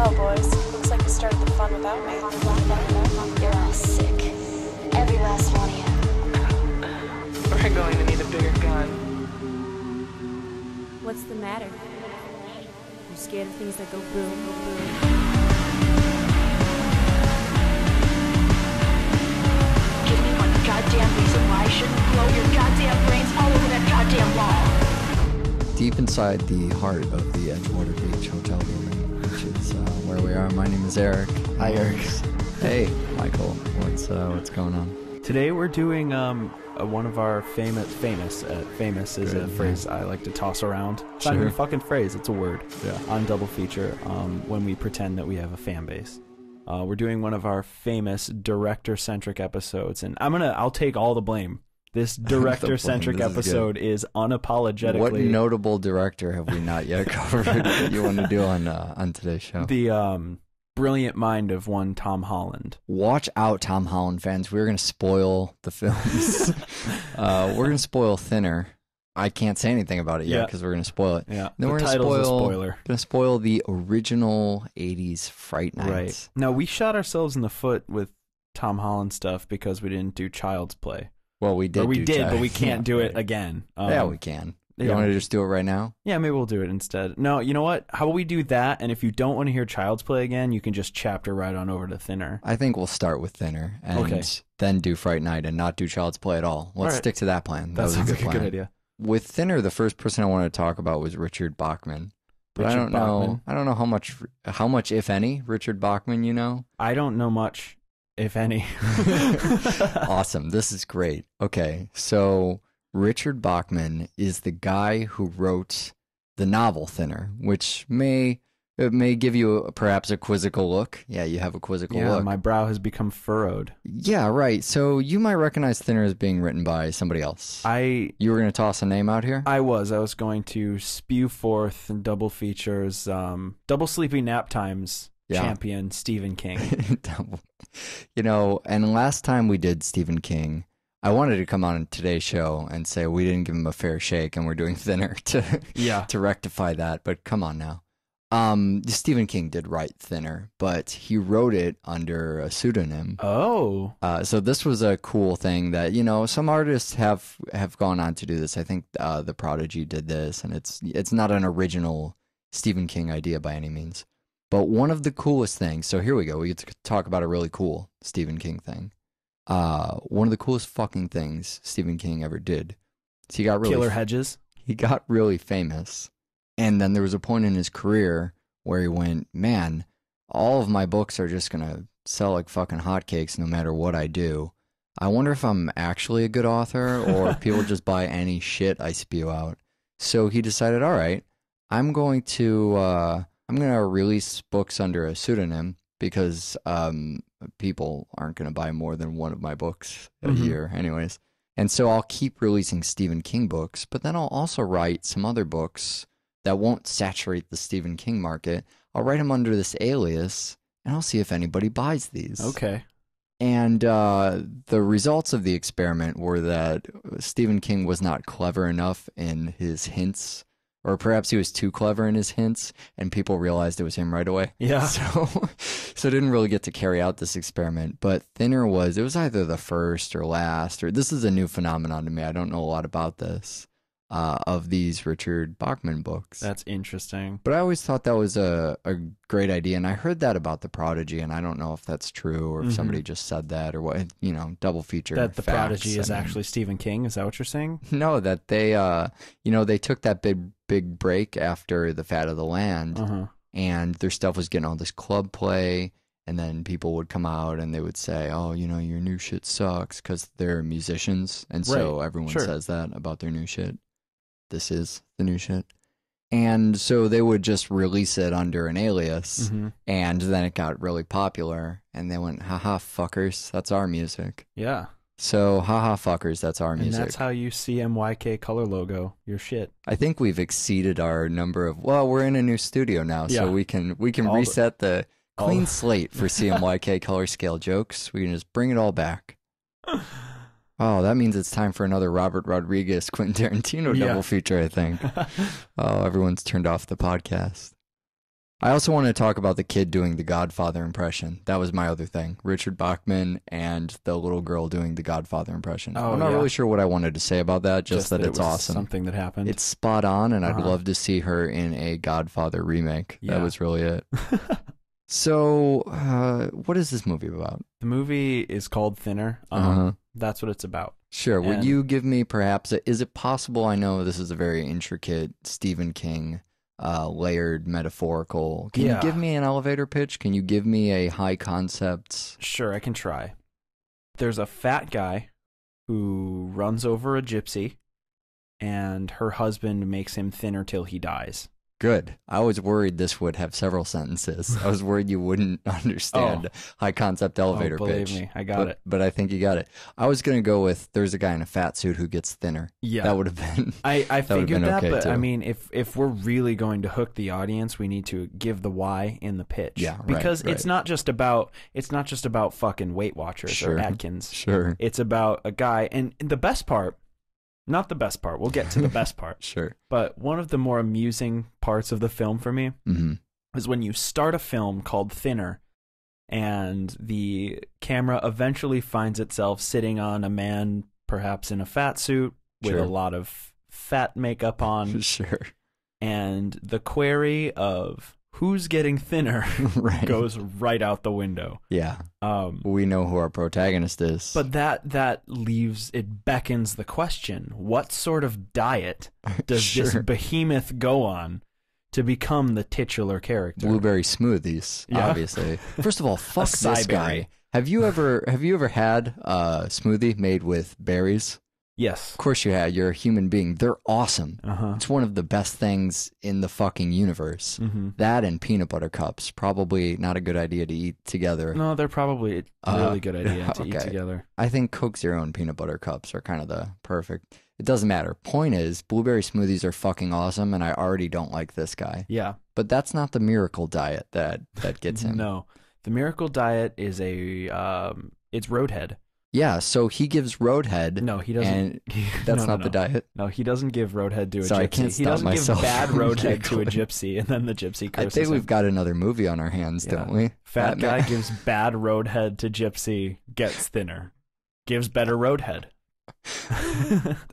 Well, boys, looks like you started the fun without me. You're all sick. Every last one of you. We're going to need a bigger gun. What's the matter? You scared of things that go boom, boom? Give me one goddamn reason why I shouldn't blow your goddamn brains all over that goddamn wall. Deep inside the heart of the Edgewater Beach Hotel building, which is where we are. My name is Eric. Hi, Eric. Hey, Michael. What's going on? Today we're doing one of our famous is a phrase I like to toss around. It's not even a fucking phrase, it's a word. Yeah. On Double Feature, when we pretend that we have a fan base. We're doing one of our famous director-centric episodes, and I'll take all the blame. This director-centric episode is unapologetically... What notable director have we not yet covered that you want to do on today's show? The brilliant mind of one Tom Holland. Watch out, Tom Holland fans. We're going to spoil the films. We're going to spoil Thinner. I can't say anything about it yet because we're going to spoil it. Yeah, then the we're title's a spoiler. Going to spoil the original 80s Fright Night. Right. Now, we shot ourselves in the foot with Tom Holland stuff because we didn't do Child's Play. Well, we did. But we can't do it again. Yeah, we can. You want to just do it right now? Yeah, maybe we'll do it instead. No, you know what? How about we do that? And if you don't want to hear Child's Play again, you can just chapter right on over to Thinner. I think we'll start with Thinner and then do Fright Night and not do Child's Play at all. Let's stick to that plan. That sounds was a good idea. With Thinner, the first person I wanted to talk about was Richard Bachman. But I don't know how much, if any, Richard Bachman you know? I don't know much, if any. Awesome. This is great. Okay, so Richard Bachman is the guy who wrote the novel Thinner, which may give you perhaps a quizzical look. Yeah, you have a quizzical look. Yeah, my brow has become furrowed. Yeah, right. So you might recognize Thinner as being written by somebody else. You were going to toss a name out here? I was going to spew forth in Double Features, Double Sleepy Nap Times champion Stephen King. And last time we did Stephen King, I wanted to come on today's show and say we didn't give him a fair shake and we're doing Thinner to rectify that, but come on now. Stephen King did write Thinner, but he wrote it under a pseudonym. Oh. So this was a cool thing that, some artists have gone on to do this. I think The Prodigy did this, and it's not an original Stephen King idea by any means. But one of the coolest things, so here we go, we get to talk about a really cool Stephen King thing. One of the coolest fucking things Stephen King ever did. So he got really Killer Hedges. He got really famous. And then there was a point in his career where he went, man, all of my books are just going to sell like fucking hotcakes no matter what I do. I wonder if I'm actually a good author or if people just buy any shit I spew out. So he decided, all right, I'm going to release books under a pseudonym because people aren't going to buy more than one of my books a year anyways. And so I'll keep releasing Stephen King books, but then I'll also write some other books that won't saturate the Stephen King market. I'll write them under this alias, and I'll see if anybody buys these. Okay. And the results of the experiment were that Stephen King was not clever enough in his hints, or perhaps he was too clever in his hints, and people realized it was him right away. Yeah. So didn't really get to carry out this experiment. But Thinner was either the first or last, or this is a new phenomenon to me. I don't know a lot about this. Of these Richard Bachman books. That's interesting. But I always thought that was a great idea, and I heard that about The Prodigy, and I don't know if that's true or if somebody just said that or what, double feature. That The Prodigy is actually Stephen King, is that what you're saying? No, that they, they took that big break after The Fat of the Land, and their stuff was getting all this club play, and then people would come out and they would say, oh, your new shit sucks, because they're musicians, and so everyone says that about their new shit. This is the new shit. And so they would just release it under an alias, and then it got really popular, and they went, haha, fuckers, that's our music. Yeah. So, haha, fuckers, that's our music. And that's how you see MYK color logo, your shit. I think we've exceeded our number of, we're in a new studio now, so we can reset the clean slate for CMYK color scale jokes. We can just bring it all back. Oh, that means it's time for another Robert Rodriguez, Quentin Tarantino double feature, I think. Oh, everyone's turned off the podcast. I also want to talk about the kid doing the Godfather impression. That was my other thing. Richard Bachman and the little girl doing the Godfather impression. Oh, I'm not really sure what I wanted to say about that, just that it's it was awesome. Something that happened. It's spot on, and I'd love to see her in a Godfather remake. Yeah. That was really it. So, what is this movie about? The movie is called Thinner. That's what it's about. Sure. Would And- you give me perhaps, is it possible, I know this is a very intricate Stephen King layered metaphorical. Can you give me an elevator pitch? Can you give me a high concept? Sure, I can try. There's a fat guy who runs over a gypsy, and her husband makes him thinner till he dies. Good. I was worried this would have several sentences. I was worried you wouldn't understand high concept elevator believe pitch. me, I got it. But I think you got it. I was going to go with there's a guy in a fat suit who gets thinner. Yeah. That would have been I figured that, okay but too. I mean, if we're really going to hook the audience, we need to give the why in the pitch. Yeah, right, because right. it's not just about fucking Weight Watchers Sure. or Atkins. Sure. It's about a guy, and the best part, not the best part, we'll get to the best part. Sure. But one of the more amusing parts of the film for me is when you start a film called Thinner, and the camera eventually finds itself sitting on a man, perhaps in a fat suit with Sure. a lot of fat makeup on, Sure. and the query of who's getting thinner Right. goes right out the window. Yeah. We know who our protagonist is. But that leaves, it beckons the question, what sort of diet does this Sure. behemoth go on to become the titular character? Blueberry smoothies, Yeah. obviously. First of all, fuck this Acai berry. guy. Have you ever had a smoothie made with berries? Yes. Of course you had. You're a human being. They're awesome. Uh-huh. It's one of the best things in the fucking universe. Mm-hmm. That and peanut butter cups. Probably not a good idea to eat together. No, they're probably a really good idea to eat okay. together. I think Coke Zero and peanut butter cups are kind of the perfect. It doesn't matter. Point is, blueberry smoothies are fucking awesome, and I already don't like this guy. Yeah. But that's not the miracle diet that gets him. No. The miracle diet is it's Roadhead. Yeah, so he gives Roadhead. No, he doesn't. And that's No, not no. the diet. No, he doesn't give Roadhead to a Sorry, I gypsy. can't He stop doesn't myself give bad from Roadhead to a giggling. gypsy, and then the gypsy I curses think him. we've got another movie on our hands, don't we? Fat guy Batman. gives bad Roadhead to gypsy, gets thinner. Gives better Roadhead.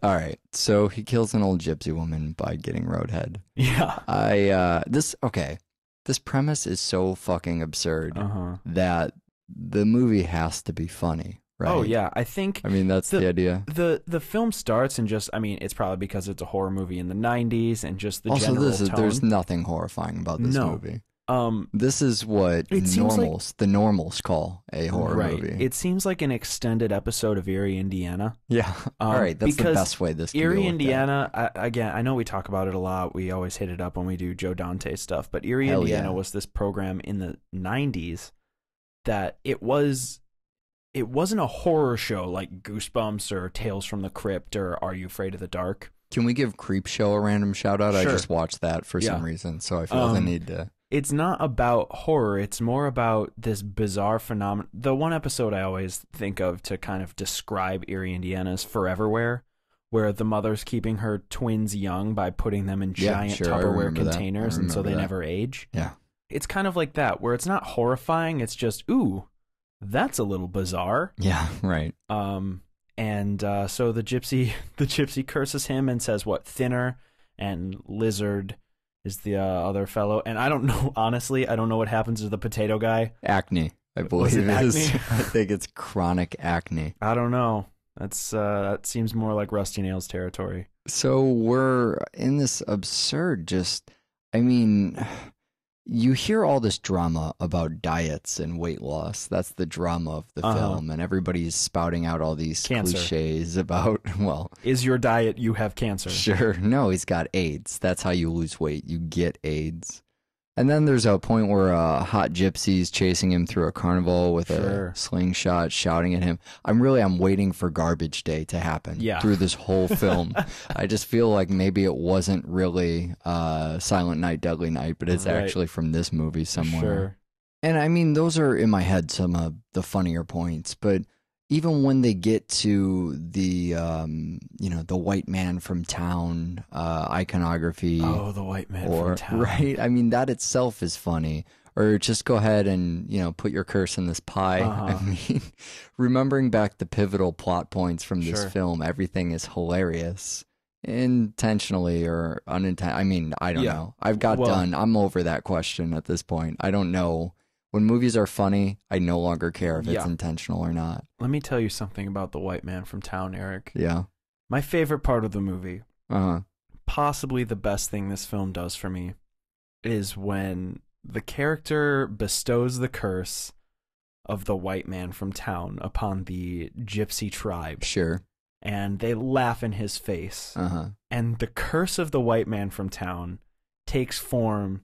All right, so he kills an old gypsy woman by getting Roadhead. Yeah. This premise is so fucking absurd Uh-huh. that the movie has to be funny, right? Oh, yeah. I think I mean, that's the idea. the film starts and just, I mean, it's probably because it's a horror movie in the 90s and just the Also, general tone. there's nothing horrifying about this movie. This is what It seems the normals call a horror right. movie. It seems like an extended episode of Erie, Indiana. Yeah. All right. That's the because best way this can go Erie, with that. Indiana, again, I know we talk about it a lot. We always hit it up when we do Joe Dante stuff. But Erie, Hell Indiana yeah. was this program in the 90s that it wasn't a horror show like Goosebumps or Tales from the Crypt or Are You Afraid of the Dark? Can we give Creepshow a random shout out? I Sure. just watched that for some reason, so I feel the need to. It's not about horror. It's more about this bizarre phenomenon. The one episode I always think of to kind of describe Erie, Indiana is Foreverwhere, where the mother's keeping her twins young by putting them in giant sure, I Tupperware remember that. containers, I and so remember they that. never age. Yeah. It's kind of like that, where it's not horrifying. It's just, ooh, that's a little bizarre. Yeah. Right. So the gypsy curses him and says, what, thinner, and lizard is the other fellow. And I don't know, honestly, I don't know what happens to the potato guy. Acne, I Was believe it it is. acne? I think it's chronic acne. I don't know. That seems more like Rusty Nails territory. So we're in this absurd, I mean, you hear all this drama about diets and weight loss. That's the drama of the film, and everybody's spouting out all these Cancer. cliches about, well, Is your diet you have cancer? sure, no, he's got AIDS. That's how you lose weight. You get AIDS. And then there's a point where hot gypsy's chasing him through a carnival with Sure. a slingshot, shouting at him. I'm waiting for Garbage Day to happen through this whole film. I just feel like maybe it wasn't really Silent Night, Deadly Night, but it's Right. actually from this movie somewhere. Sure. And I mean, those are in my head some of the funnier points, but even when they get to the the white man from town iconography. Oh, the white man from town. Right? I mean, that itself is funny. Or just go ahead and, put your curse in this pie. I mean, remembering back the pivotal plot points from this film, everything is hilarious. Intentionally or unintentionally. I mean, I don't know. I've got done. I'm over that question at this point. I don't know. When movies are funny, I no longer care if it's intentional or not. Let me tell you something about the white man from town, Eric. Yeah. My favorite part of the movie, possibly the best thing this film does for me, is when the character bestows the curse of the white man from town upon the gypsy tribe. Sure. And they laugh in his face. And the curse of the white man from town takes form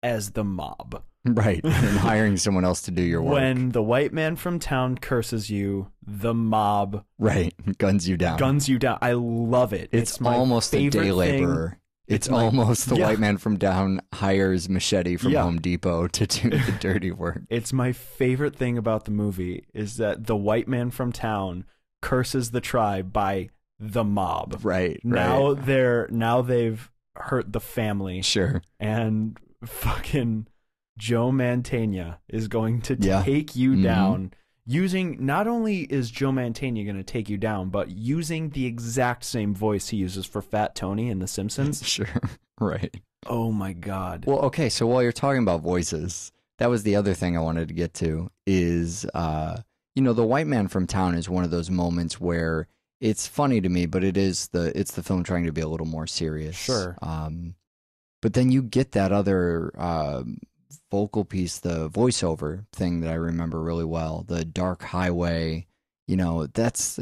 as the mob. Right. And hiring someone else to do your work. When the white man from town curses you, the mob... Right. Guns you down. Guns you down. I love it. It's almost a day laborer. It's almost the white man from town hires Machete from Home Depot to do the dirty work. It's my favorite thing about the movie is that the white man from town curses the tribe by the mob. Right. Now they've hurt the family. Sure. And fucking Joe Mantegna is going to take you down. Using, not only is Joe Mantegna going to take you down, but using the exact same voice he uses for Fat Tony in The Simpsons. Sure. Right. Oh my God. Well, okay, so while you're talking about voices, that was the other thing I wanted to get to is, the white man from town is one of those moments where it's funny to me, but it's the film trying to be a little more serious. Sure. But then you get that other vocal piece, the voiceover thing that I remember really well, the dark highway, that's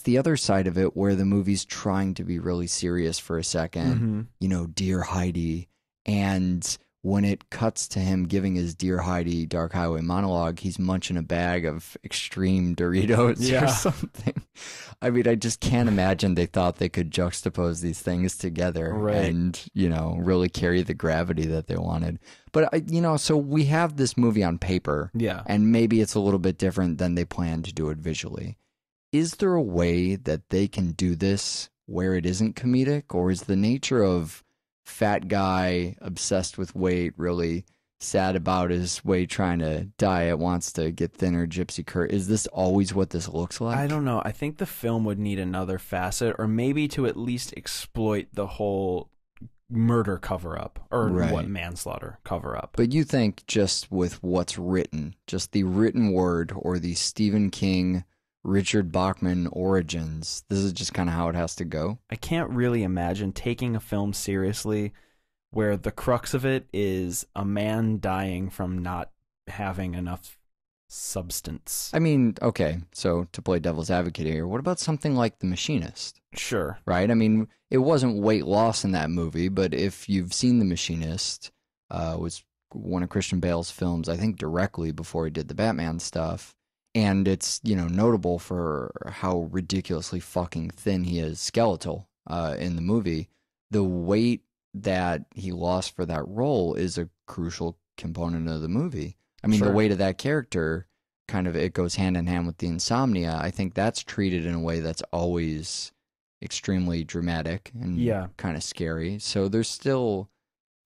the other side of it where the movie's trying to be really serious for a second, Dear Heidi. And when it cuts to him giving his Dear Heidi dark highway monologue, he's munching a bag of extreme Doritos or something. I mean, I just can't imagine they thought they could juxtapose these things together and, really carry the gravity that they wanted. But, so we have this movie on paper. Yeah. And maybe it's a little bit different than they planned to do it visually. Is there a way that they can do this where it isn't comedic? Or is the nature of fat guy obsessed with weight, really sad about his weight, trying to diet, wants to get thinner, gypsy Kurt? Is this always what this looks like? I don't know. I think the film would need another facet, or maybe to at least exploit the whole murder cover-up, or manslaughter cover-up. But you think just with what's written, just the written word, or the Stephen King, Richard Bachman origins, this is just kind of how it has to go? I can't really imagine taking a film seriously where the crux of it is a man dying from not having enough substance. I mean, okay, so to play devil's advocate here, what about something like The Machinist? Sure. Right? I mean, it wasn't weight loss in that movie, but if you've seen The Machinist, it was one of Christian Bale's films, I think directly before he did the Batman stuff. And it's, notable for how ridiculously fucking thin he is, skeletal, in the movie. The weight that he lost for that role is a crucial component of the movie. I mean, the weight of that character, kind of, it goes hand in hand with the insomnia. I think that's treated in a way that's always extremely dramatic and kind of scary. So there's still,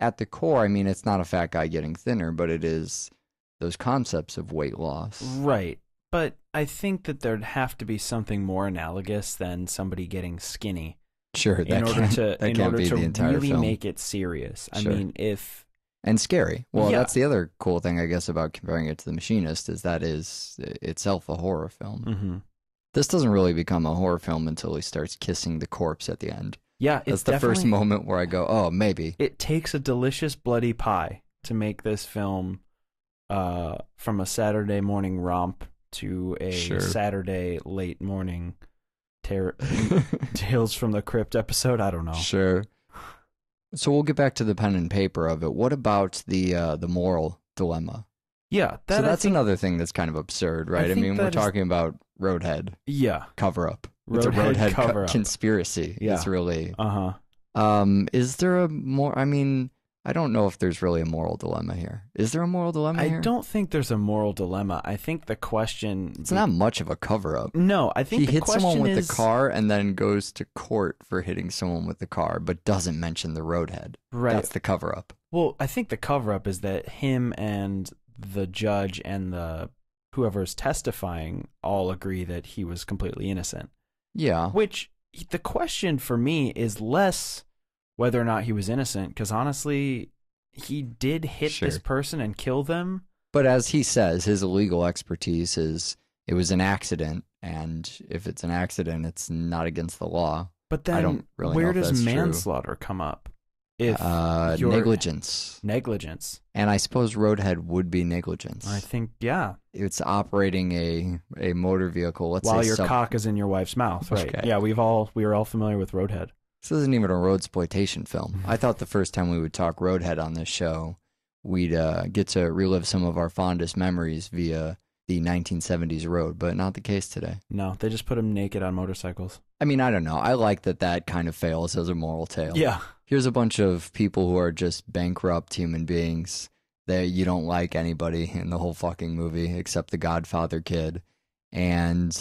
at the core, I mean, it's not a fat guy getting thinner, but it is those concepts of weight loss. Right. But I think that there'd have to be something more analogous than somebody getting skinny. Sure, in order to really make it serious. I mean, and scary. Well, that's the other cool thing, I guess, about comparing it to The Machinist, is that is itself a horror film. Mm-hmm. This doesn't really become a horror film until he starts kissing the corpse at the end. Yeah, that's the first moment where I go, oh, maybe. It takes a delicious bloody pie to make this film from a Saturday morning romp to a Saturday late morning Tales from the Crypt episode. I don't know. Sure. So we'll get back to the pen and paper of it. What about the moral dilemma? Yeah, that's another thing that's kind of absurd, right? I mean, we're talking about Roadhead. Yeah. Cover-up. It's a Roadhead conspiracy. Yeah. It's really... Uh-huh. Is there a more... I mean, I don't know if there's really a moral dilemma here. Is there a moral dilemma here? I don't think there's a moral dilemma. I think the question... It's not much of a cover-up. No, I think he the hits question someone with is... the car and then goes to court for hitting someone with the car, but doesn't mention the roadhead. Right. That's the cover-up. Well, I think the cover-up is that him and the judge and the whoever's testifying all agree that he was completely innocent. Yeah. Which, the question for me is less whether or not he was innocent, because honestly, he did hit this person and kill them. But as he says, his legal expertise is it was an accident, and if it's an accident, it's not against the law. But then, I don't really where know if does that's manslaughter come up? If negligence. Negligence. And I suppose roadhead would be negligence. I think, yeah. It's operating a motor vehicle. While your cock is in your wife's mouth, right? Okay. Yeah, we were all familiar with roadhead. This isn't even a roadsploitation film. I thought the first time we would talk roadhead on this show, we'd get to relive some of our fondest memories via the 1970s road, but not the case today. No, they just put him naked on motorcycles. I mean, I don't know. I like that kind of fails as a moral tale. Yeah. Here's a bunch of people who are just bankrupt human beings. You don't like anybody in the whole fucking movie except the Godfather kid. And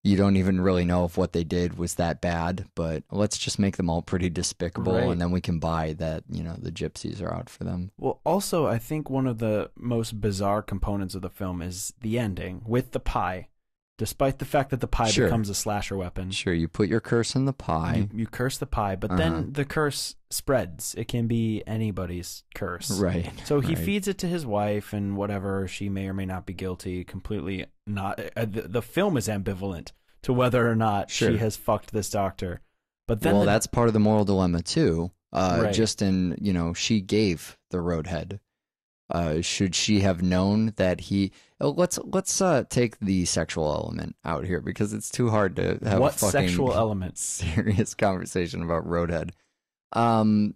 you don't even really know if what they did was that bad, but let's just make them all pretty despicable, right. And then we can buy that, the gypsies are out for them. Well, also, I think one of the most bizarre components of the film is the ending with the pie. Despite the fact that the pie becomes a slasher weapon. Sure, you put your curse in the pie. You curse the pie, but then the curse spreads. It can be anybody's curse. Right. So he feeds it to his wife and whatever. She may or may not be guilty. Completely not. The film is ambivalent to whether or not she has fucked this doctor. But then that's part of the moral dilemma too. Right. Just in, she gave the roadhead. Should she have known that he... Let's take the sexual element out here because it's too hard to have a fucking sexual element? Serious conversation about roadhead.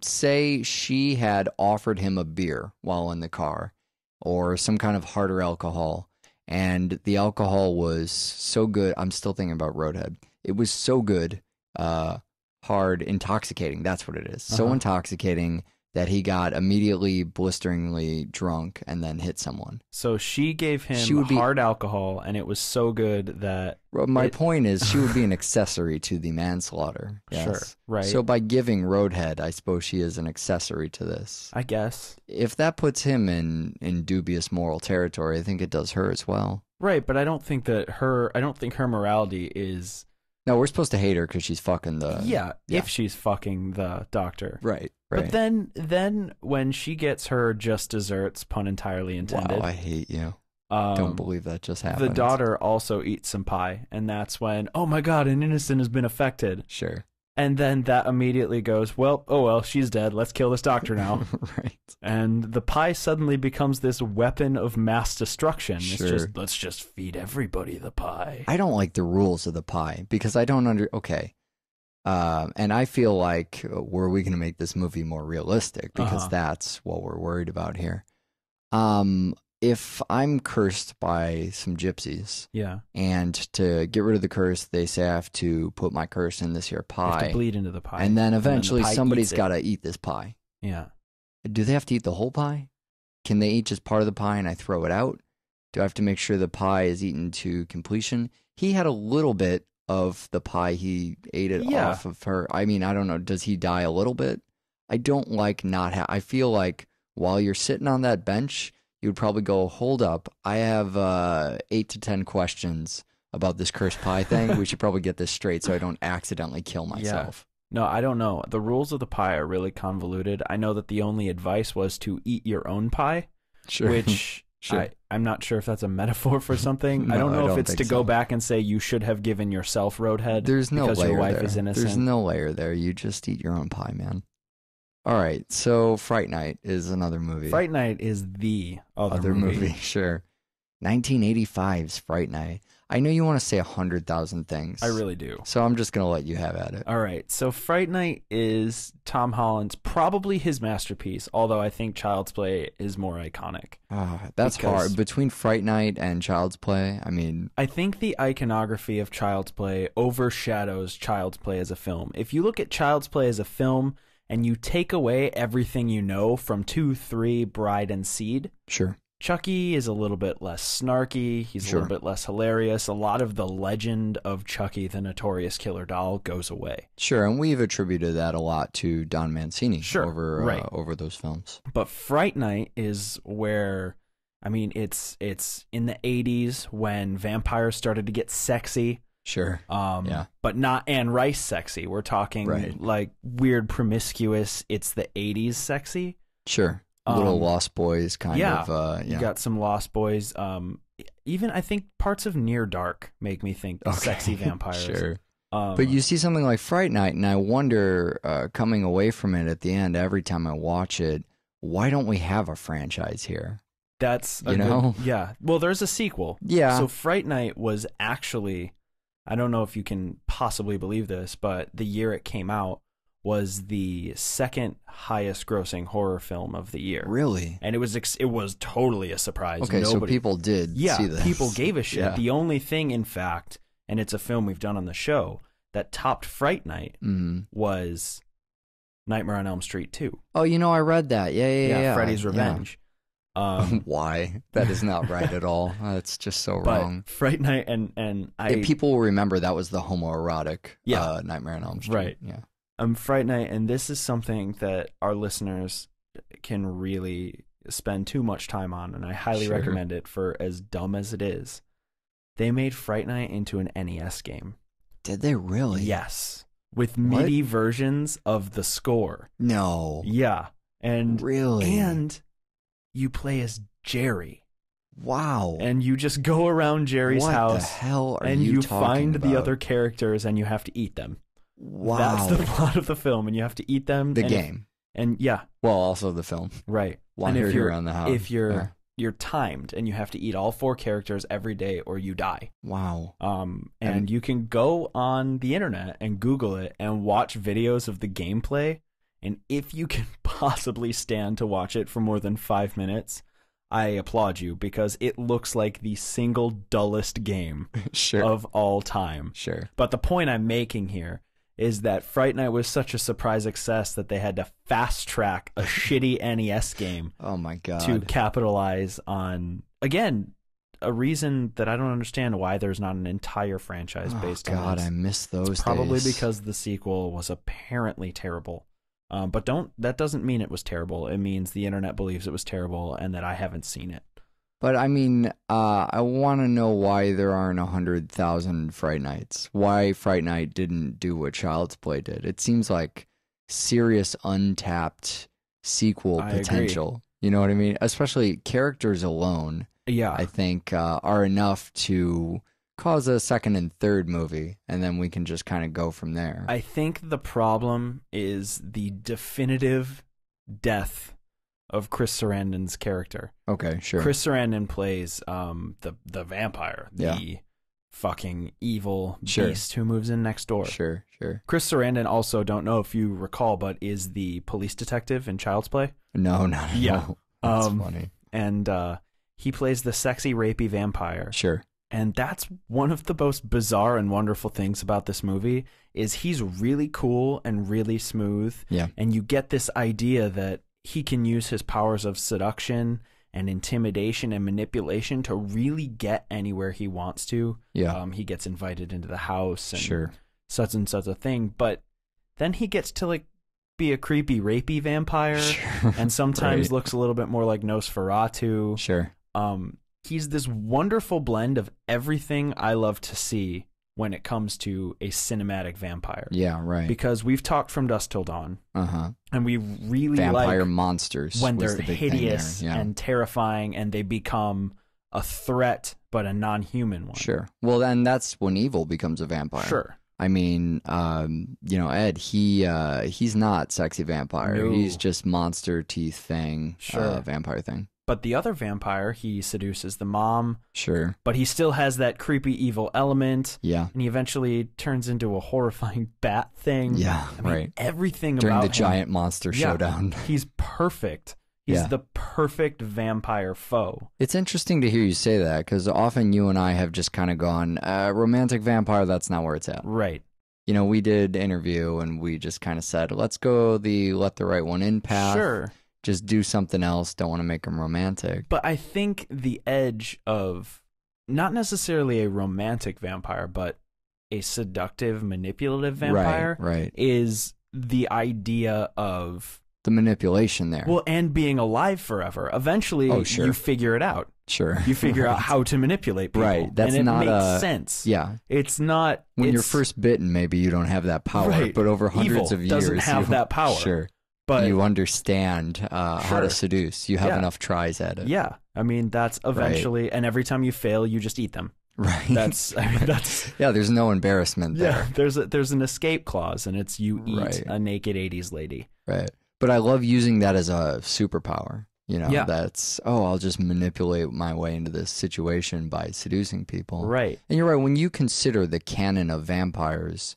Say she had offered him a beer while in the car or some kind of harder alcohol, and the alcohol was so good. I'm still thinking about roadhead. It was so good, hard, intoxicating. That's what it is. So intoxicating that he got immediately blisteringly drunk and then hit someone. So she gave him hard alcohol, and it was so good that... My point is she would be an accessory to the manslaughter. Yes. Sure, right. So by giving roadhead, I suppose she is an accessory to this. I guess. If that puts him in dubious moral territory, I think it does her as well. Right, but I don't think her morality is... No, we're supposed to hate her because she's fucking the... Yeah, if she's fucking the doctor. Right. But then when she gets her just desserts, pun entirely intended. Wow, I hate you. Don't believe that just happened. The daughter also eats some pie, and that's when, oh my god, an innocent has been affected. Sure. And then that immediately goes, well, she's dead. Let's kill this doctor now. Right. And the pie suddenly becomes this weapon of mass destruction. Sure. It's just, let's just feed everybody the pie. I don't like the rules of the pie because I don't okay. And I feel like, were we going to make this movie more realistic? Because that's what we're worried about here. If I'm cursed by some gypsies, and to get rid of the curse, they say I have to put my curse in this here pie. You have to bleed into the pie. And then eventually somebody's got to eat this pie. Yeah. Do they have to eat the whole pie? Can they eat just part of the pie and I throw it out? Do I have to make sure the pie is eaten to completion? He had a little bit of the pie. He ate it off of her. I mean, I don't know. Does he die a little bit? I don't like I feel like while you're sitting on that bench, you would probably go, hold up. I have 8 to 10 questions about this cursed pie thing. We should probably get this straight so I don't accidentally kill myself. No, I don't know. The rules of the pie are really convoluted. I know that the only advice was to eat your own pie, which I'm not sure if that's a metaphor for something. No, I don't know if I it's don't to think go so. back and say you should have given yourself roadhead There's no because layer your wife there. is innocent. There's no layer there. You just eat your own pie, man. All right, so Fright Night is another movie. Fright Night is the other movie. Sure. 1985's Fright Night. I know you want to say 100,000 things. I really do. So I'm just going to let you have at it. All right, so Fright Night is Tom Holland's, probably his masterpiece, although I think Child's Play is more iconic. That's hard. Between Fright Night and Child's Play, I mean... I think the iconography of Child's Play overshadows Child's Play as a film. If you look at Child's Play as a film and you take away everything you know from 2, 3, Bride, and Seed, Sure. Chucky is a little bit less snarky. He's a little bit less hilarious. A lot of the legend of Chucky, the notorious killer doll, goes away. Sure, and we've attributed that a lot to Don Mancini over those films. But Fright Night is where, I mean, it's in the 80s when vampires started to get sexy. Sure. But not Anne Rice sexy. We're talking like weird, promiscuous, it's the 80s sexy. Sure. Little Lost Boys kind of. You got some Lost Boys. Even I think parts of Near Dark make me think sexy vampires. Sure. But you see something like Fright Night, and I wonder, coming away from it at the end, every time I watch it, why don't we have a franchise here? That's yeah. Well, there's a sequel. Yeah. So Fright Night was actually, I don't know if you can possibly believe this, but the year it came out was the second highest grossing horror film of the year. Really? And it was totally a surprise. Okay, so people did see this. People gave a shit. Yeah. The only thing, in fact, and it's a film we've done on the show, that topped Fright Night was Nightmare on Elm Street 2. Oh, I read that. Yeah. Freddy's Revenge. Yeah. Why? That is not right at all. That's just so wrong. Fright Night and people will remember that was the homoerotic Nightmare on Elm Street. Right. Yeah. Fright Night, and this is something that our listeners can really spend too much time on, and I highly recommend it for as dumb as it is. They made Fright Night into an NES game. Did they really? Yes. With MIDI versions of the score. No. Yeah. And really? And you play as Jerry. Wow. And you just go around Jerry's house. What the hell are and you talking find about? the other characters and you have to eat them. Wow. That's the plot of the film, and you have to eat them. The game. Well, also the film. Right. Wander here around the house. If you're timed and you have to eat all 4 characters every day or you die. Wow. And you can go on the internet and Google it and watch videos of the gameplay, and if you can possibly stand to watch it for more than 5 minutes, I applaud you, because it looks like the single dullest game of all time. Sure. But the point I'm making here is that Fright Night was such a surprise success that they had to fast track a shitty NES game. Oh my God. To capitalize on, again, a reason that I don't understand why there's not an entire franchise based on this. God, I miss those Probably days. because the sequel was apparently terrible. But that doesn't mean it was terrible. It means the internet believes it was terrible and that I haven't seen it. But I mean, I want to know why there aren't 100,000 Fright Nights. Why Fright Night didn't do what Child's Play did. It seems like serious untapped sequel potential. Agree. You know what I mean? Especially characters alone. Yeah, I think are enough to cause a second and third movie, and then we can just kind of go from there. I think the problem is the definitive death of Chris Sarandon's character. Okay, sure. Chris Sarandon plays the vampire, the fucking evil beast who moves in next door. Sure. Chris Sarandon also, don't know if you recall, but is the police detective in Child's Play. No, not at all. That's funny. And he plays the sexy, rapey vampire. Sure. And that's one of the most bizarre and wonderful things about this movie is he's really cool and really smooth. Yeah. And you get this idea that he can use his powers of seduction and intimidation and manipulation to really get anywhere he wants to. Yeah. He gets invited into the house and such a thing. But then he gets to like be a creepy, rapey vampire and sometimes looks a little bit more like Nosferatu. Sure. He's this wonderful blend of everything I love to see when it comes to a cinematic vampire. Yeah, right. Because we've talked From Dusk Till Dawn. And we really vampire like monsters when they're hideous and terrifying and they become a threat but a non-human one. Sure. Well, then that's when evil becomes a vampire. Sure. I mean, Ed, he's not sexy vampire. No. He's just monster teeth thing, vampire thing. But the other vampire, he seduces the mom. Sure. But he still has that creepy evil element. Yeah. And he eventually turns into a horrifying bat thing. Yeah, I mean, everything about him. During the giant monster showdown. He's perfect. He's the perfect vampire foe. It's interesting to hear you say that, because often you and I have just kind of gone, romantic vampire, that's not where it's at. Right. we did interview and we just kind of said, let's go the let the right one in path. Sure. Just do something else. Don't want to make them romantic. But I think the edge of not necessarily a romantic vampire, but a seductive, manipulative vampire right. is the idea of the manipulation there. Well, and being alive forever. Eventually, you figure it out. Sure. You figure out how to manipulate people. Right. That's and not it makes sense. Yeah. It's not... When you're first bitten, maybe you don't have that power. Right. But over hundreds of years... doesn't have that power. Sure. But you understand how to seduce. You have enough tries at it. Yeah. I mean, that's eventually... Right. And every time you fail, you just eat them. Right. That's... yeah, there's no embarrassment there. Yeah, there's an escape clause, and it's you eat a naked 80s lady. Right. But I love using that as a superpower. That's, I'll just manipulate my way into this situation by seducing people. Right. And you're right, when you consider the canon of vampires,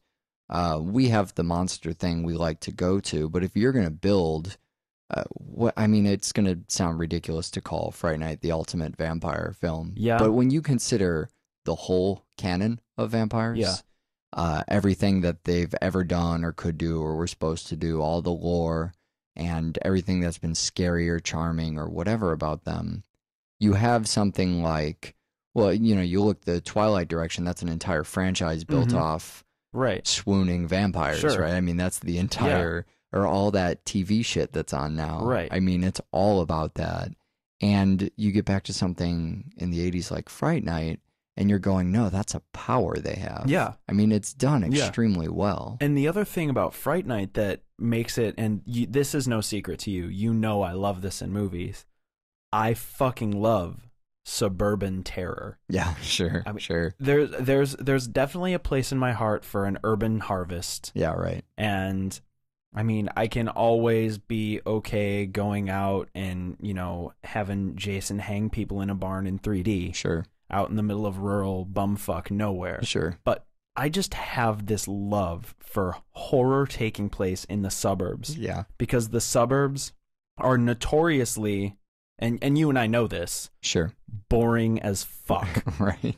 we have the monster thing we like to go to, but if you're going to build, it's going to sound ridiculous to call Fright Night the ultimate vampire film. Yeah. But when you consider the whole canon of vampires, everything that they've ever done or could do or were supposed to do, all the lore, and everything that's been scary or charming or whatever about them, you have something like, you look the Twilight direction, that's an entire franchise built off swooning vampires, right? I mean, that's the entire, or all that TV shit that's on now. Right. I mean, it's all about that. And you get back to something in the 80s like Fright Night, and you're going, no, that's a power they have. Yeah. I mean, it's done extremely well. And the other thing about Fright Night that makes it, and this is no secret to you, I love this in movies. I fucking love suburban terror. Yeah, sure, sure. There's definitely a place in my heart for an urban harvest. Yeah, right. And I mean, I can always be okay going out and, having Jason hang people in a barn in 3D. Sure. Out in the middle of rural bumfuck nowhere. Sure. But I just have this love for horror taking place in the suburbs. Yeah. Because the suburbs are notoriously, and you and I know this, sure, boring as fuck. Right.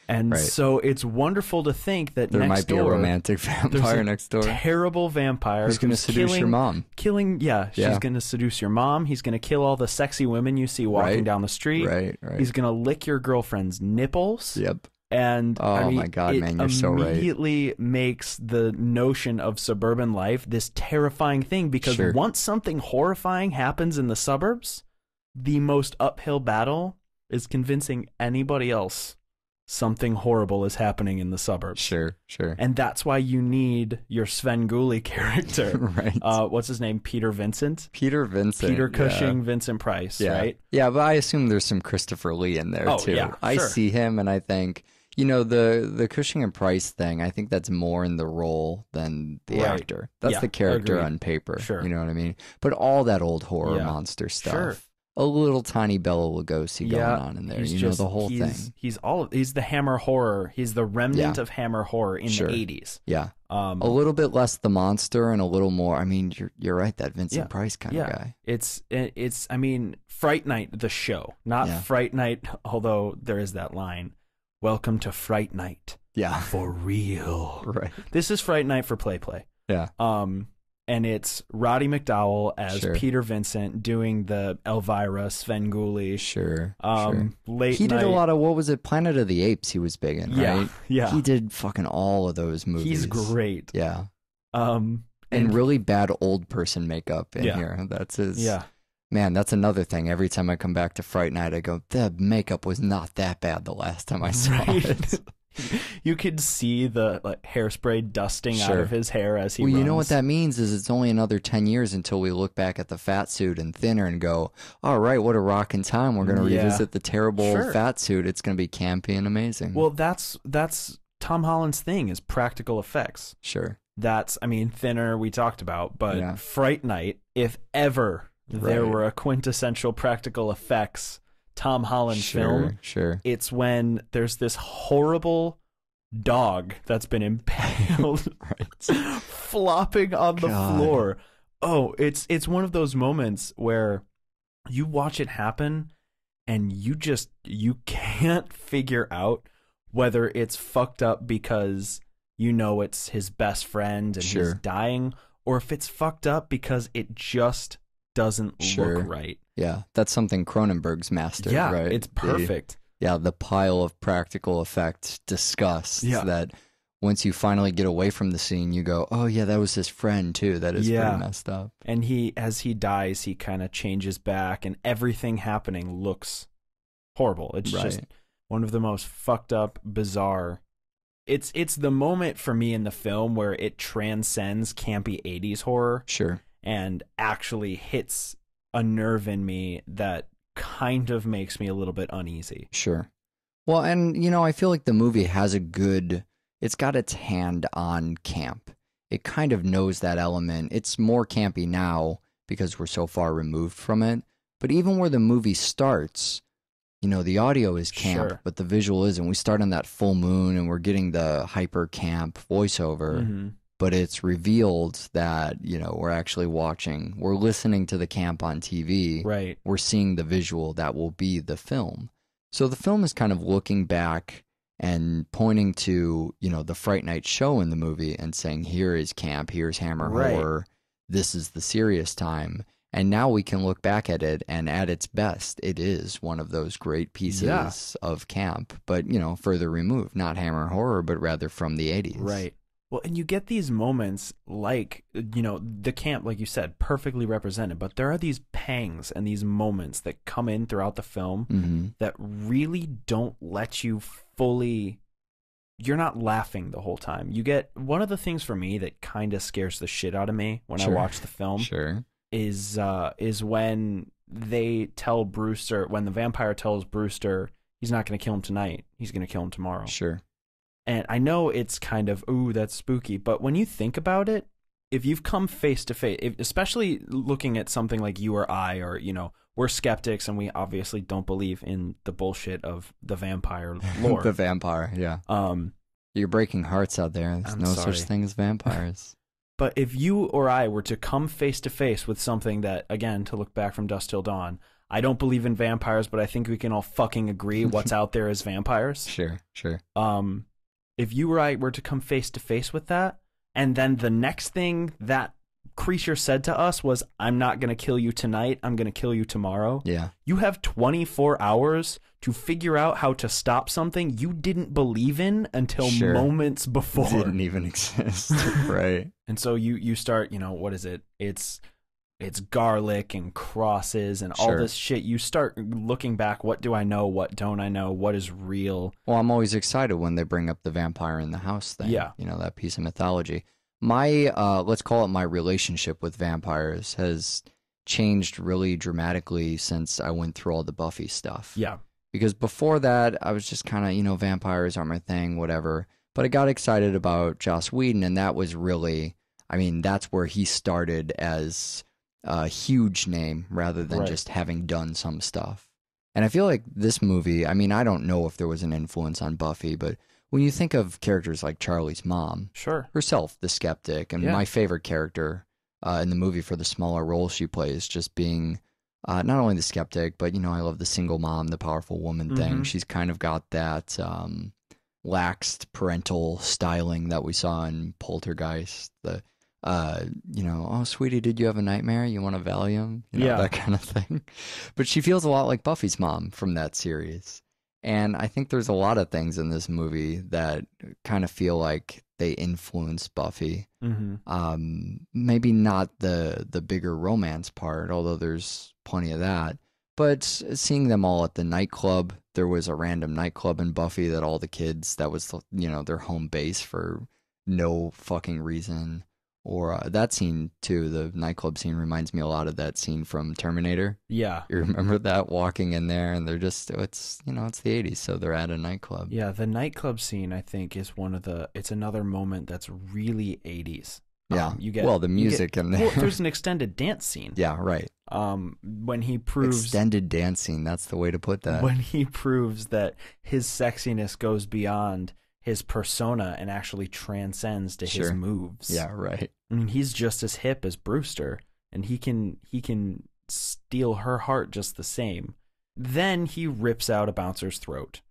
And so it's wonderful to think that there might be a romantic vampire next door. Terrible vampire who's going to seduce your mom. She's going to seduce your mom. He's going to kill all the sexy women you see walking down the street. Right. He's going to lick your girlfriend's nipples. Yep. And my God, man, you're so right. It immediately makes the notion of suburban life this terrifying thing, because once something horrifying happens in the suburbs, the most uphill battle is convincing anybody else something horrible is happening in the suburbs. Sure. And that's why you need your Svengoolie character. Right. What's his name? Peter Cushing, Vincent Price, right? Yeah, but I assume there's some Christopher Lee in there, too. Yeah, I see him, and I think, the Cushing and Price thing, I think that's more in the role than the actor. That's the character on paper. Sure. You know what I mean? But all that old horror monster stuff. Sure. A little tiny Bela Lugosi going on in there. The whole thing. He's the Hammer horror. He's the remnant of Hammer horror in the 80s. Yeah. A little bit less the monster and a little more. I mean, you're right. That Vincent Price kind of guy. It's. I mean, Fright Night the show, not Fright Night. Although there is that line, "Welcome to Fright Night." Yeah. For real. Right. This is Fright Night for Play. Yeah. And it's Roddy McDowall as Peter Vincent doing the Elvira Svengoolie. Sure. Late he night. did a lot of, what was it? Planet of the Apes he was big in, right? Yeah. He did fucking all of those movies. He's great. Yeah. And really bad old person makeup in here. That's his. Yeah. Man, that's another thing. Every time I come back to Fright Night, I go, the makeup was not that bad the last time I saw it. You could see the hairspray dusting out of his hair as he runs. You know what that means is it's only another 10 years until we look back at the fat suit and Thinner and go, all right, what a rockin' time. We're going to revisit the terrible fat suit. It's going to be campy and amazing. Well, that's Tom Holland's thing, is practical effects. Sure. Thinner we talked about, but Fright Night, if ever there were a quintessential practical effects Tom Holland film. Sure. It's when there's this horrible dog that's been impaled flopping on the floor. Oh, it's one of those moments where you watch it happen and you can't figure out whether it's fucked up because you know it's his best friend and he's dying, or if it's fucked up because it just doesn't look right. Yeah, that's something Cronenberg's mastered, right? It's perfect. The pile of practical effect disgust that once you finally get away from the scene, you go, oh yeah, that was his friend too. That is pretty messed up. And as he dies, he kind of changes back and everything happening looks horrible. It's just one of the most fucked up, bizarre. It's the moment for me in the film where it transcends campy 80s horror. And actually hits a nerve in me that kind of makes me a little bit uneasy. Well, and, you know, I feel like the movie has it's got its hand on camp. It kind of knows that element. It's more campy now because we're so far removed from it. But even where the movie starts, you know, the audio is camp, but the visual isn't. We start on that full moon and we're getting the hyper camp voiceover. But it's revealed that, you know, we're listening to the camp on TV. Right. We're seeing the visual that will be the film. So the film is kind of looking back and pointing to, you know, the Fright Night show in the movie and saying, here is camp, here's Hammer Horror, this is the serious time. And now we can look back at it, and at its best, it is one of those great pieces of camp, but, you know, further removed, not Hammer Horror, but rather from the 80s. Right. Well, and you get these moments like, you know, the camp, like you said, perfectly represented, but there are these pangs and these moments that come in throughout the film that really don't let you fully, you're not laughing the whole time. You get, one of the things for me that kind of scares the shit out of me when I watch the film is when they tell Brewster, when the vampire tells Brewster he's not going to kill him tonight, he's going to kill him tomorrow. And I know it's kind of, ooh, that's spooky. But when you think about it, if you've come face to face, especially looking at something like you or I, or, you know, we're skeptics and we obviously don't believe in the bullshit of the vampire lore. The vampire, you're breaking hearts out there. There's no such thing as vampires. But if you or I were to come face to face with something that, again, to look back from Dusk Till Dawn, I don't believe in vampires, but I think we can all fucking agree what's out there is vampires. If you or I were to come face to face with that, and then the next thing that creature said to us was, I'm not going to kill you tonight, I'm going to kill you tomorrow. You have 24 hours to figure out how to stop something you didn't believe in until moments before. It didn't even exist. And so you start, you know, what is it? It's garlic and crosses and all this shit. You start looking back, what do I know? What don't I know? What is real? Well, I'm always excited when they bring up the vampire in the house thing. You know, that piece of mythology. My, let's call it my relationship with vampires has changed really dramatically since I went through all the Buffy stuff. Because before that, I was just kind of, you know, vampires aren't my thing, whatever. But I got excited about Joss Whedon, and that was really, I mean, that's where he started as a huge name rather than just having done some stuff. And I feel like this movie, I mean, I don't know if there was an influence on Buffy, but when you think of characters like Charlie's mom, herself, the skeptic, and my favorite character in the movie for the smaller role she plays, just being not only the skeptic, but, you know, I love the single mom, the powerful woman thing. She's kind of got that laxed parental styling that we saw in Poltergeist, the you know, oh, sweetie, did you have a nightmare? You want a Valium? You know, that kind of thing. But she feels a lot like Buffy's mom from that series. And I think there's a lot of things in this movie that kind of feel like they influence Buffy. Maybe not the bigger romance part, although there's plenty of that. But seeing them all at the nightclub, there was a random nightclub in Buffy that all the kids, that was, you know, their home base for no fucking reason. Or that scene, too, the nightclub scene reminds me a lot of that scene from Terminator. You remember that, walking in there, and they're just, it's, you know, it's the 80s, so they're at a nightclub. The nightclub scene, I think, is it's another moment that's really 80s. You get, the music in there. Well, there's an extended dance scene. When he proves... Extended dance scene, that's the way to put that. When he proves that his sexiness goes beyond his persona and actually transcends to his moves. I mean, he's just as hip as Brewster, and he can steal her heart just the same. Then he rips out a bouncer's throat.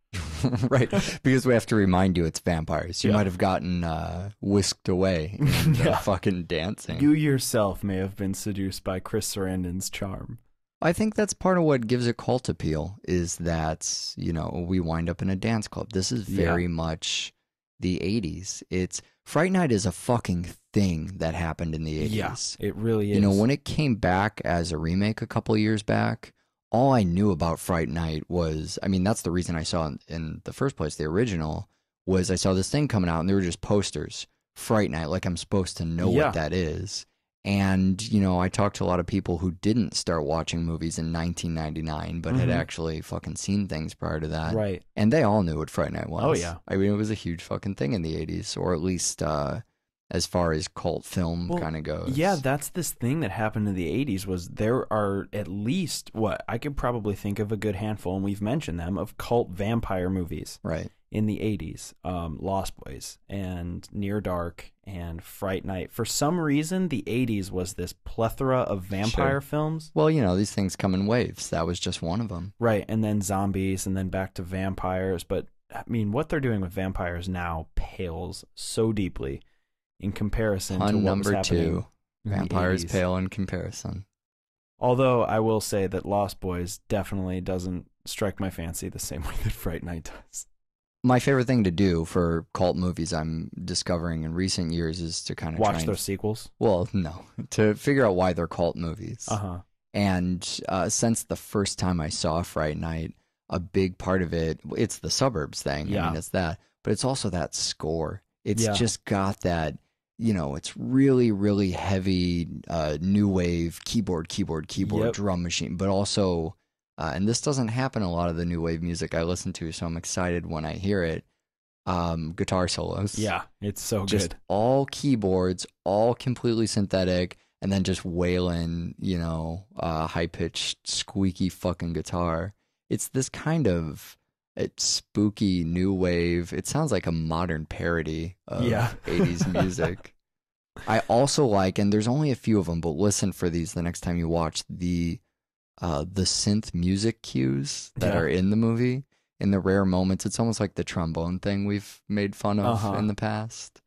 Right, because we have to remind you it's vampires. You Yeah. might have gotten whisked away in fucking dancing. You yourself may have been seduced by Chris Sarandon's charm. I think that's part of what gives it cult appeal is that, we wind up in a dance club. This is very much the 80s. Fright Night is a fucking thing that happened in the 80s. Yeah, it really is. When it came back as a remake a couple years back, all I knew about Fright Night was, that's the reason I saw it in the first place, the original, was I saw this thing coming out and they were just posters. Fright Night, like I'm supposed to know what that is. And, I talked to a lot of people who didn't start watching movies in 1999, but had actually fucking seen things prior to that. Right. And they all knew what Fright Night was. Oh, yeah. It was a huge fucking thing in the 80s, or at least as far as cult film kind of goes. Yeah, that's this thing that happened in the 80s was there are at least, I could probably think of a good handful, and we've mentioned them, of cult vampire movies. Right. In the 80s, Lost Boys and Near Dark and Fright Night. For some reason, the 80s was this plethora of vampire films. Well, these things come in waves. That was just one of them. Right, and then zombies, and then back to vampires. But, what they're doing with vampires now pales so deeply in comparison to what was happening. Number 2, vampires pale in comparison. Although, I will say that Lost Boys definitely doesn't strike my fancy the same way that Fright Night does. My favorite thing to do for cult movies I'm discovering in recent years is to kind of watch their sequels. Well, no, to figure out why they're cult movies. And since the first time I saw Fright Night, a big part of it's the Suburbs thing. Yeah. It's that, but it's also that score. It's just got that. It's really, really heavy new wave keyboard, drum machine, but also. And this doesn't happen in a lot of the new wave music I listen to, so I'm excited when I hear it. Guitar solos. Yeah, it's so just good. All keyboards, all completely synthetic, and then just wailing, high-pitched, squeaky fucking guitar. It's this kind of spooky new wave. It sounds like a modern parody of 80s music. I also like, and there's only a few of them, but listen for these the next time you watch the synth music cues that are in the movie. In the rare moments, it's almost like the trombone thing we've made fun of in the past.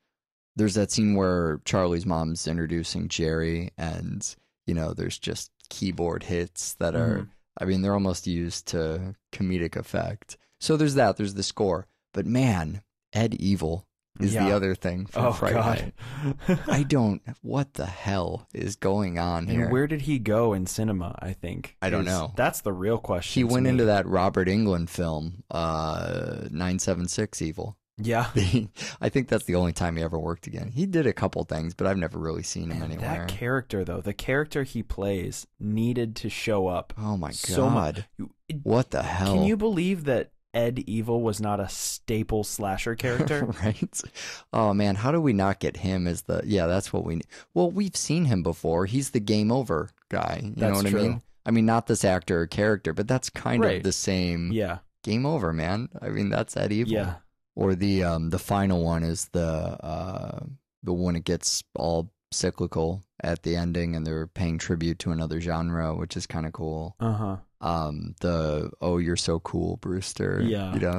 There's that scene where Charlie's mom's introducing Jerry, and there's just keyboard hits that are, they're almost used to comedic effect. So there's that. There's the score, but man, Ed Evil is the other thing from Fright Night. What the hell is going on here? And where did he go in cinema, I think? I don't know. That's the real question. He went into that Robert Englund film, 976 Evil. Yeah. I think that's the only time he ever worked again. He did a couple things, but I've never really seen him anywhere. That character, though, the character he plays needed to show up. Oh my so God. What the hell? Can you believe that Ed Evil was not a staple slasher character? Right? Oh man, how do we not get him as that's what we need. Well, we've seen him before. He's the game over guy. You know what I mean? I mean, not this actor or character, but that's kind of the same. Yeah. Game over, man. That's Ed Evil. Yeah. Or the final one is the one it gets all cyclical at the ending and they're paying tribute to another genre, which is kind of cool. The "Oh, you're so cool, Brewster,"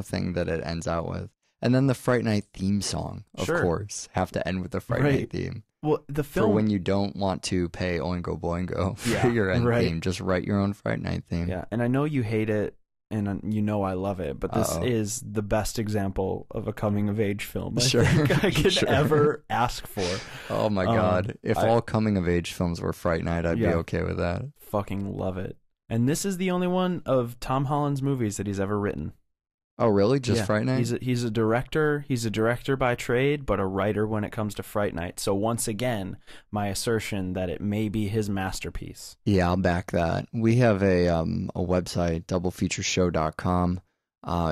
thing that it ends out with, and then the Fright Night theme song, of course, have to end with the Fright Night theme. Well, the film, for when you don't want to pay Oingo Boingo for your end theme, just write your own Fright Night theme. Yeah, and I know you hate it, and I love it, but this is the best example of a coming of age film I think I could ever ask for. Oh my God! If all coming of age films were Fright Night, I'd be okay with that. Fucking love it. And this is the only one of Tom Holland's movies that he's ever written. Oh, really? Just Fright Night? He's a director. He's a director by trade, but a writer when it comes to Fright Night. So once again, my assertion that it may be his masterpiece. Yeah, I'll back that. We have a website, doublefeatureshow.com.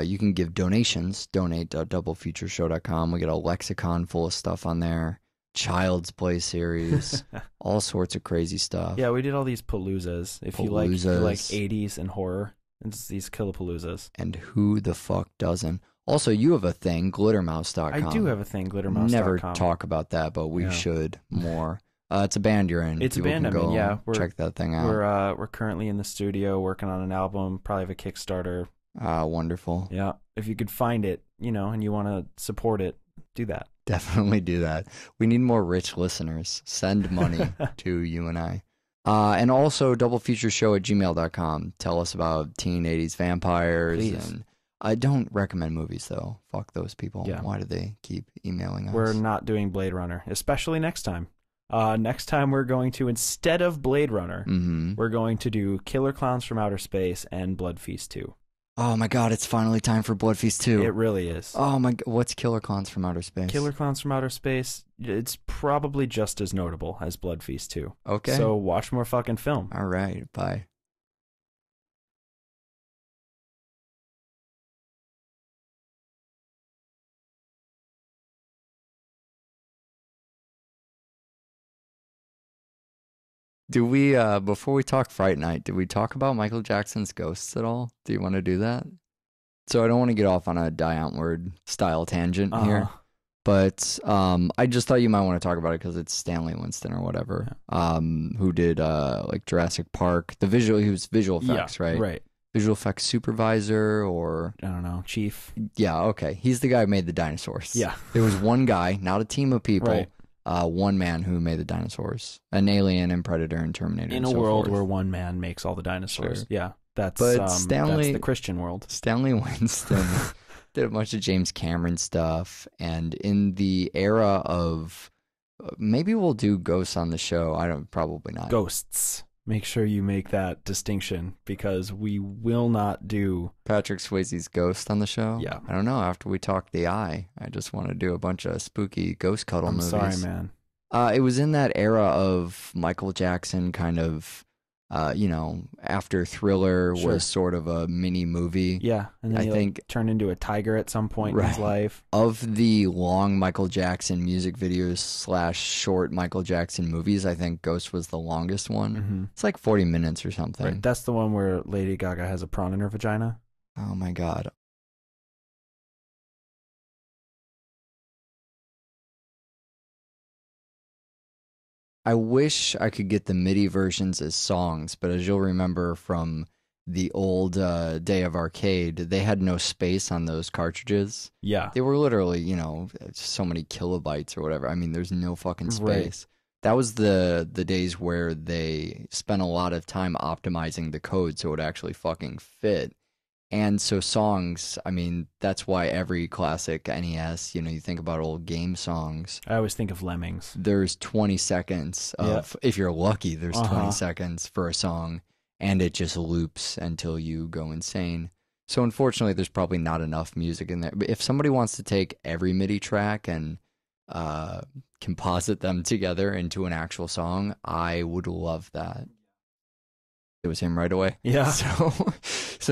You can give donations, donate.doublefeatureshow.com. We get a lexicon full of stuff on there. Child's Play series, all sorts of crazy stuff. Yeah, we did all these paloozas. If you like 80s and horror, it's these killapaloozas. And who the fuck doesn't? Also, you have a thing, glittermouse.com. I do have a thing, glittermouse.com. Never talk about that, but we should more. It's a band you're in. It's a band I'm in, yeah. Check that thing out. We're currently in the studio working on an album, probably have a Kickstarter Wonderful. Yeah. If you could find it, and you want to support it, do that. Definitely do that. We need more rich listeners. Send money to you and I. And also doublefeatureshow@gmail.com. Tell us about teen 80s vampires. Please. And I don't recommend movies, though. Fuck those people. Yeah. Why do they keep emailing us? We're not doing Blade Runner, especially next time. Next time we're going to, instead of Blade Runner, we're going to do Killer Clowns from Outer Space and Blood Feast 2. Oh my god, it's finally time for Blood Feast 2. It really is. Oh my god, what's Killer Clowns from Outer Space? Killer Clowns from Outer Space, it's probably just as notable as Blood Feast 2. Okay. So watch more fucking film. All right, bye. Do we, before we talk Fright Night, did we talk about Michael Jackson's ghosts at all? Do you want to do that? So I don't want to get off on a die outward style tangent here, but I just thought you might want to talk about it because it's Stanley Winston or whatever, who did like Jurassic Park, he was visual effects, right? Right. Visual effects supervisor or... I don't know, chief. Yeah, okay. He's the guy who made the dinosaurs. Yeah. There was one guy, not a team of people. Right. One man who made the dinosaurs, an Alien and Predator and Terminator. In and a so world forth. where one man makes all the dinosaurs. Sure. Yeah, that's Stanley, that's the Christian world. Stanley Winston did a bunch of James Cameron stuff, and in the era of maybe we'll do Ghosts on the show. Probably not. Ghosts. Make sure you make that distinction because we will not do Patrick Swayze's Ghost on the show. Yeah. I don't know. After we talk The Eye, I just want to do a bunch of spooky ghost cuddle movies. Sorry, man. It was in that era of Michael Jackson kind of, after Thriller was sort of a mini movie. Yeah, and then I think turned into a tiger at some point in his life. Of the long Michael Jackson music videos / short Michael Jackson movies, I think Ghost was the longest one. Mm-hmm. It's like 40 minutes or something. Right. That's the one where Lady Gaga has a prawn in her vagina. Oh my god. I wish I could get the MIDI versions as songs, but as you'll remember from the old day of arcade, they had no space on those cartridges. Yeah. They were literally, so many kilobytes or whatever. I mean, there's no fucking space. Right. That was the days where they spent a lot of time optimizing the code so it actually fucking fit. And so songs, I mean, that's why every classic NES, you think about old game songs. I always think of Lemmings. There's 20 seconds of, if you're lucky, there's 20 seconds for a song, and it just loops until you go insane. So unfortunately, there's probably not enough music in there. But if somebody wants to take every MIDI track and composite them together into an actual song, I would love that. It was him right away. Yeah. So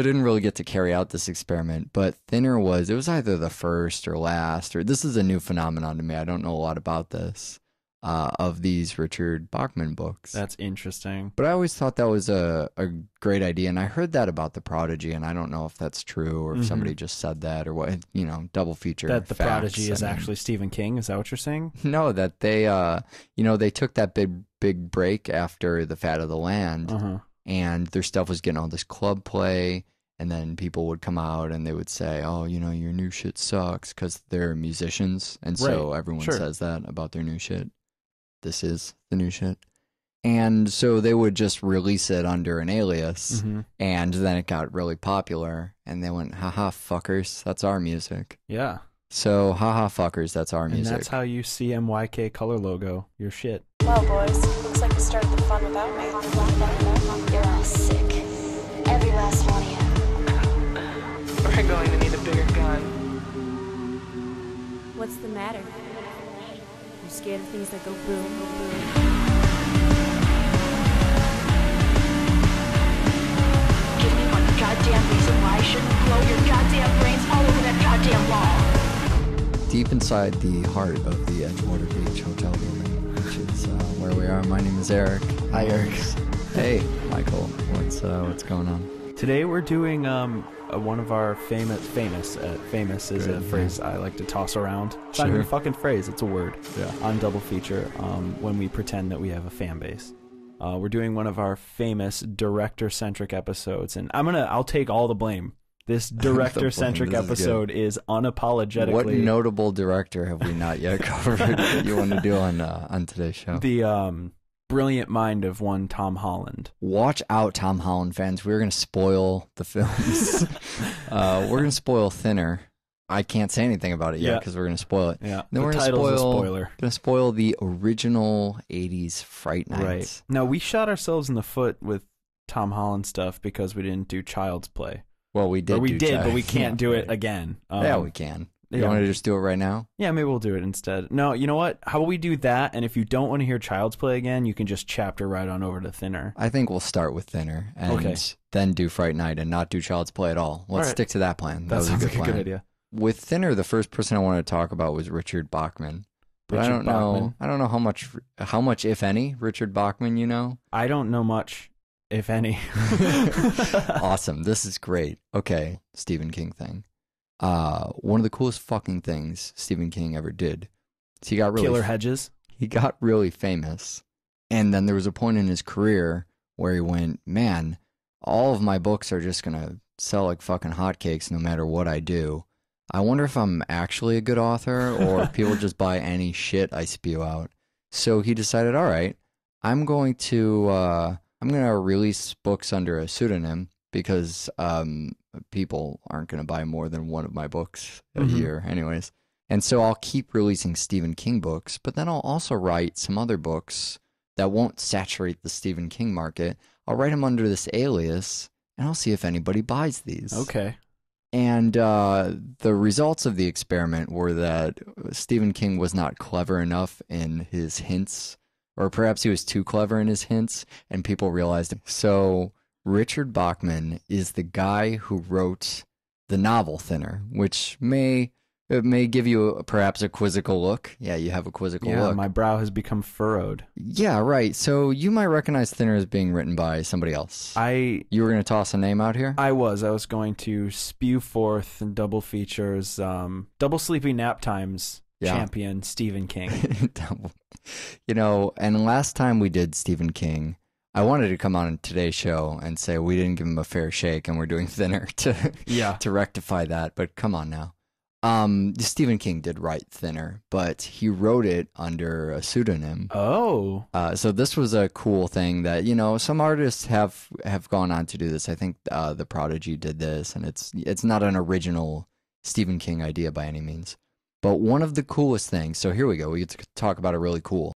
I didn't really get to carry out this experiment, but Thinner it was either the first or last, or this is a new phenomenon to me. I don't know a lot about this, of these Richard Bachman books. That's interesting. But I always thought that was a great idea, and I heard that about The Prodigy, and I don't know if that's true or if somebody just said that or what, double feature. That The facts. Prodigy is actually Stephen King, is that what you're saying? No, that they, they took that big break after The Fat of the Land. And their stuff was getting all this club play, and then people would come out and they would say, oh, your new shit sucks, because they're musicians, and so everyone says that about their new shit. This is the new shit. And so they would just release it under an alias, and then it got really popular, and they went, haha, fuckers, that's our music. Yeah. So, haha, fuckers, that's our music. And that's how you see MYK color logo, your shit. Well, boys, looks like you started the fun without me. You're all sick. Every last one of you. We're going to need a bigger gun. What's the matter? You scared of things that go boom, boom? Give me one goddamn reason why I shouldn't blow your goddamn brains all over that goddamn wall. Deep inside the heart of the Edgewater Beach Hotel building, which is where we are. My name is Eric. Hi, Eric. Hey, Michael. What's going on? Today we're doing one of our famous is a phrase I like to toss around. It's not even a fucking phrase, it's a word. Yeah. On Double Feature, when we pretend that we have a fan base. We're doing one of our famous director-centric episodes, and I'll take all the blame. This director-centric episode is unapologetically... What notable director have we not yet covered that you want to do on today's show? The brilliant mind of one Tom Holland. Watch out, Tom Holland fans. We're going to spoil the films. We're going to spoil Thinner. I can't say anything about it yet because we're going to spoil it. Yeah, then we're going to spoil the original 80s Fright Nights. Right. Now, we shot ourselves in the foot with Tom Holland stuff because we didn't do Child's Play. Well, we did. But we can't do it again. Yeah, we can. You want to just do it right now? Yeah, maybe we'll do it instead. No, you know what? How about we do that? And if you don't want to hear Child's Play again, you can just chapter right on over to Thinner. I think we'll start with Thinner and then do Fright Night and not do Child's Play at all. Let's stick to that plan. That sounds was like a good idea. With Thinner, the first person I wanted to talk about was Richard Bachman. But I don't know how much, if any, Richard Bachman you know? I don't know much, if any. Awesome. This is great. Okay, Stephen King thing. One of the coolest fucking things Stephen King ever did is he got really Killer Hedges. He got really famous, and then there was a point in his career where he went, man, all of my books are just gonna sell like fucking hotcakes no matter what I do. I wonder if I'm actually a good author or if people just buy any shit I spew out. So he decided, all right, I'm going to release books under a pseudonym because people aren't going to buy more than one of my books a year anyways. And so I'll keep releasing Stephen King books, but then I'll also write some other books that won't saturate the Stephen King market. I'll write them under this alias, and I'll see if anybody buys these. Okay. And the results of the experiment were that Stephen King was not clever enough in his hints, or perhaps he was too clever in his hints, and people realized it. So Richard Bachman is the guy who wrote the novel Thinner, which may give you perhaps a quizzical look. Yeah, you have a quizzical look. Yeah, my brow has become furrowed. Yeah, right. So you might recognize Thinner as being written by somebody else. You were going to toss a name out here? I was going to spew forth in double features, Double Sleepy Nap Times champion Stephen King. And last time we did Stephen King, I wanted to come on today's show and say we didn't give him a fair shake and we're doing Thinner to rectify that, but come on now. Stephen King did write Thinner, but he wrote it under a pseudonym. Oh. So this was a cool thing that, some artists have gone on to do this. I think The Prodigy did this, and it's not an original Stephen King idea by any means. But one of the coolest things, so here we go. We get to talk about a really cool